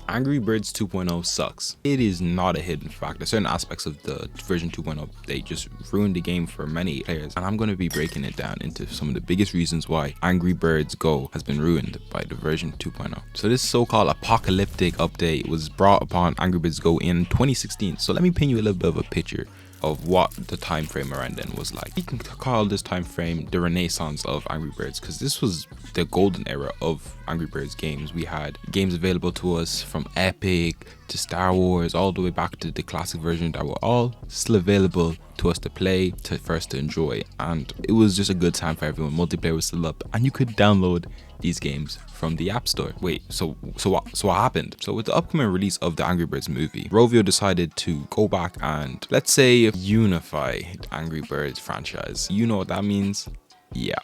Angry Birds 2.0 sucks. It is not a hidden fact. There's certain aspects of the version 2.0 they just ruined the game for many players, and I'm going to be breaking it down into some of the biggest reasons why Angry Birds Go has been ruined by the version 2.0. So this so-called apocalyptic update was brought upon Angry Birds Go in 2016. So let me paint you a little bit of a picture of what the time frame around then was like. You can call this time frame the renaissance of Angry Birds, because this was the golden era of Angry Birds games. We had games available to us from Epic to Star Wars, all the way back to the classic version, that were all still available to us to play, for us to enjoy, and it was just a good time for everyone. Multiplayer was still up, and you could download these games from the App Store. Wait, so what happened? So with the upcoming release of the Angry Birds movie, Rovio decided to go back and, let's say, unify the Angry Birds franchise. You know what that means? Yeah,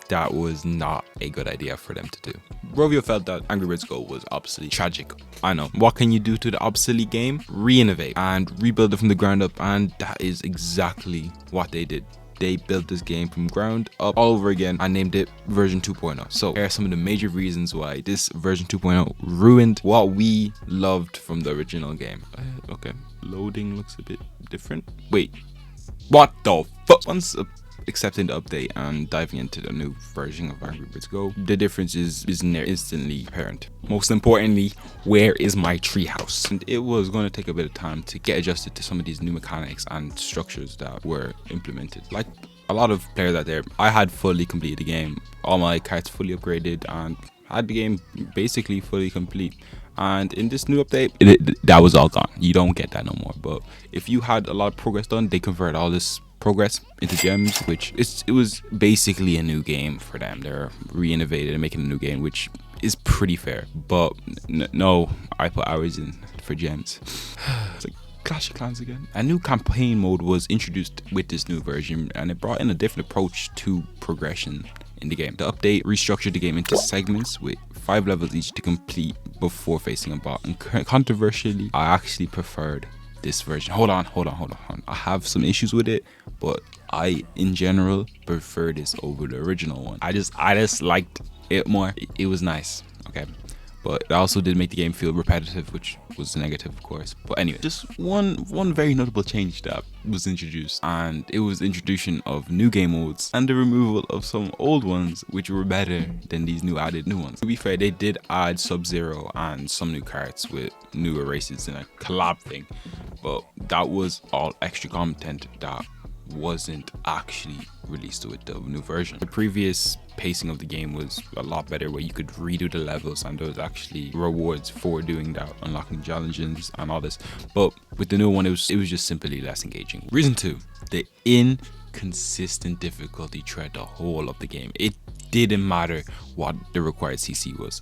that was not a good idea for them to do. Rovio felt that Angry Birds Go was obsolete. Tragic, I know. What can you do to the obsolete game? Re-innovate and rebuild it from the ground up, and that is exactly what they did. They built this game from ground up all over again and named it version 2.0. So here are some of the major reasons why this version 2.0 ruined what we loved from the original game. Okay, loading looks a bit different. Wait, what the fuck? Once accepting the update and diving into the new version of Angry Birds Go, the difference is instantly apparent. Most importantly, where is my treehouse? And it was going to take a bit of time to get adjusted to some of these new mechanics and structures that were implemented. Like a lot of players out there, I had fully completed the game, all my carts fully upgraded, and had the game basically fully complete. And in this new update, that was all gone. You don't get that no more. But if you had a lot of progress done, they convert all this progress into gems, which it was basically a new game for them. They're re-innovated and making a new game, which is pretty fair. But no, I put hours in for gems. It's like Clash of Clans again. A new campaign mode was introduced with this new version, and it brought in a different approach to progression in the game. The update restructured the game into segments with 5 levels each to complete before facing a boss. And controversially, I actually preferred this version. Hold on. I have some issues with it, but I in general prefer this over the original one. I just liked it more. It was nice, okay, but it also did make the game feel repetitive, which was negative, of course. But anyway, just one very notable change that was introduced, and it was the introduction of new game modes and the removal of some old ones which were better than these added new ones. To be fair, they did add Sub-Zero and some new carts with newer races in a collab thing, but that was all extra content that wasn't actually released with the new version. The previous pacing of the game was a lot better, where you could redo the levels and there was actually rewards for doing that, unlocking challenges and all this. But with the new one, it was just simply less engaging. Reason 2, the inconsistent difficulty throughout the whole of the game. It didn't matter what the required CC was.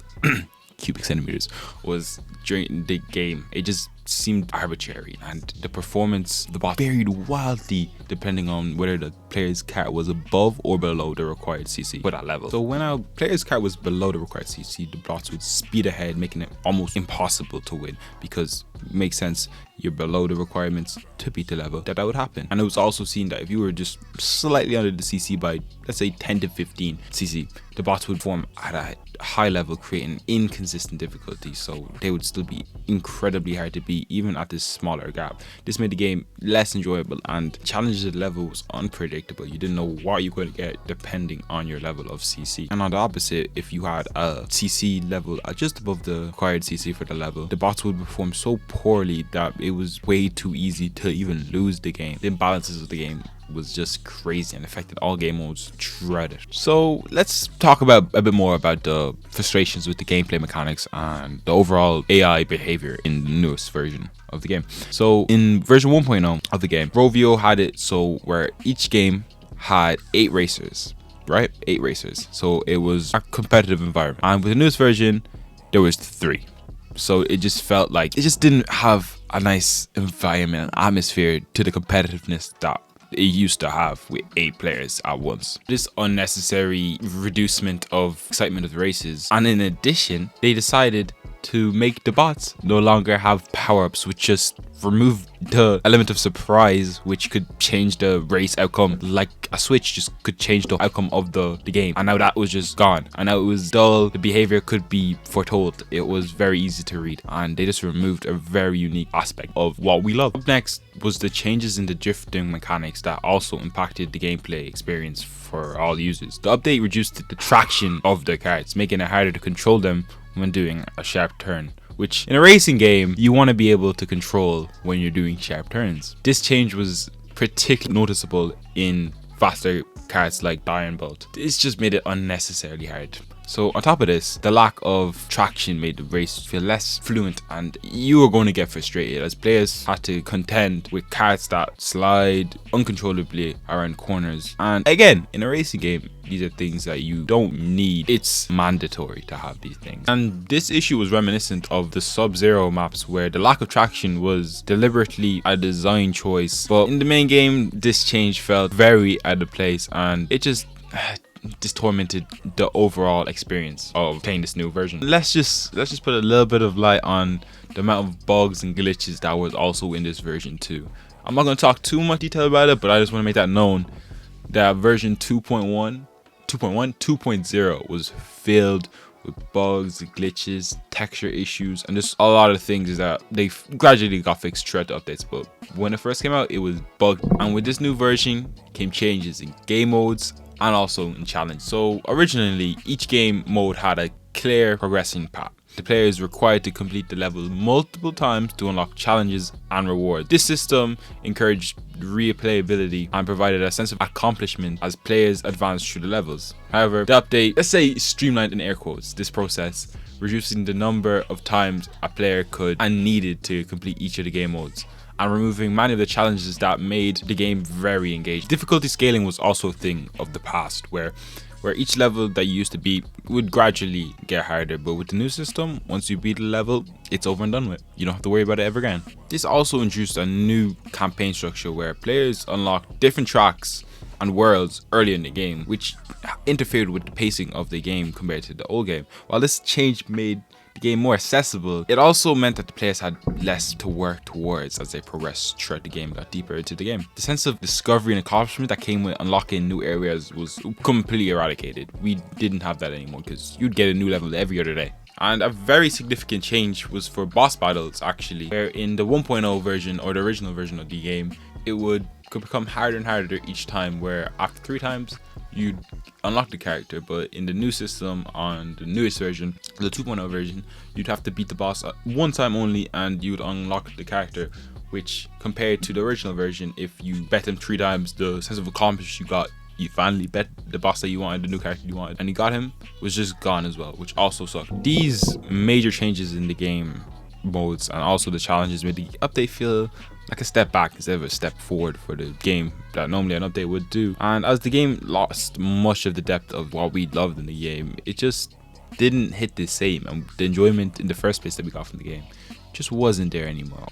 Cubic centimeters was during the game. It just seemed arbitrary, and the performance of the boss varied wildly depending on whether the player's cart was above or below the required CC for that level. So when our player's cart was below the required CC, the bots would speed ahead, making it almost impossible to win, because it makes sense, you're below the requirements to beat the level, that would happen. And it was also seen that if you were just slightly under the CC by, let's say, 10 to 15 CC, the bots would form at a high level, creating inconsistent difficulty, so they would still be incredibly hard to beat even at this smaller gap. This made the game less enjoyable, and challenges at the level was unpredictable. You didn't know what you're going to get depending on your level of CC. And on the opposite, if you had a CC level just above the required CC for the level, the bots would perform so poorly that it was way too easy to even lose the game. The imbalances of the game was just crazy and affected all game modes throughout it. So let's talk about a bit more about the frustrations with the gameplay mechanics and the overall AI behavior in the newest version of the game. So in version 1.0 of the game, Rovio had it so where each game had 8 racers, right? 8 racers. So it was a competitive environment. And with the newest version, there was 3. So it just felt like it just didn't have a nice environment and atmosphere to the competitiveness that it used to have with 8 players at once. This unnecessary reducement of excitement of the races, and in addition, they decided to make the bots no longer have power-ups, which just remove the element of surprise, which could change the race outcome. Like a switch just could change the outcome of the game, and now that was just gone, and now it was dull. The behavior could be foretold. It was very easy to read, and they just removed a very unique aspect of what we love. Up next was the changes in the drifting mechanics that also impacted the gameplay experience for all users. The update reduced the traction of the karts, making it harder to control them when doing a sharp turn, which in a racing game you want to be able to control when you're doing sharp turns. This change was particularly noticeable in faster karts like Iron Bolt. This just made it unnecessarily hard. So on top of this, the lack of traction made the race feel less fluent, and you were going to get frustrated as players had to contend with karts that slide uncontrollably around corners. And again, in a racing game, these are things that you don't need. It's mandatory to have these things. And this issue was reminiscent of the Sub-Zero maps, where the lack of traction was deliberately a design choice. But in the main game, this change felt very out of place, and it just tormented the overall experience of playing this new version. Let's just put a little bit of light on the amount of bugs and glitches that was also in this version too. I'm not going to talk too much detail about it, but I just want to make that known that version 2.0 was filled with bugs, glitches, texture issues, and just a lot of things that they gradually got fixed throughout the updates. But when it first came out, it was bugged, and with this new version came changes in game modes and also in challenge. So originally, each game mode had a clear progressing path. The player is required to complete the level multiple times to unlock challenges and rewards. This system encouraged replayability and provided a sense of accomplishment as players advanced through the levels. However, the update, let's say, streamlined in air quotes this process, reducing the number of times a player could and needed to complete each of the game modes, and removing many of the challenges that made the game very engaging. Difficulty scaling was also a thing of the past, where each level that you used to beat would gradually get harder, but with the new system, once you beat the level, it's over and done with. You don't have to worry about it ever again. This also introduced a new campaign structure where players unlock different tracks and worlds early in the game, which interfered with the pacing of the game compared to the old game. While this change made the game more accessible, it also meant that the players had less to work towards as they progressed throughout the game and got deeper into the game. The sense of discovery and accomplishment that came with unlocking new areas was completely eradicated. We didn't have that anymore because you'd get a new level every other day. And a very significant change was for boss battles, actually, where in the 1.0 version, or the original version of the game, it could become harder and harder each time, where after 3 times you'd unlock the character. But in the new system, on the newest version, the 2.0 version, you'd have to beat the boss 1 time only and you'd unlock the character, which compared to the original version, if you bet him 3 times, the sense of accomplishment you got, you finally bet the boss that you wanted, the new character you wanted, and you got him, was just gone as well, which also sucked. These major changes in the game modes and also the challenges made the update feel like a step back instead of a step forward for the game that normally an update would do. And as the game lost much of the depth of what we loved in the game, it just didn't hit the same, and the enjoyment in the first place that we got from the game just wasn't there anymore.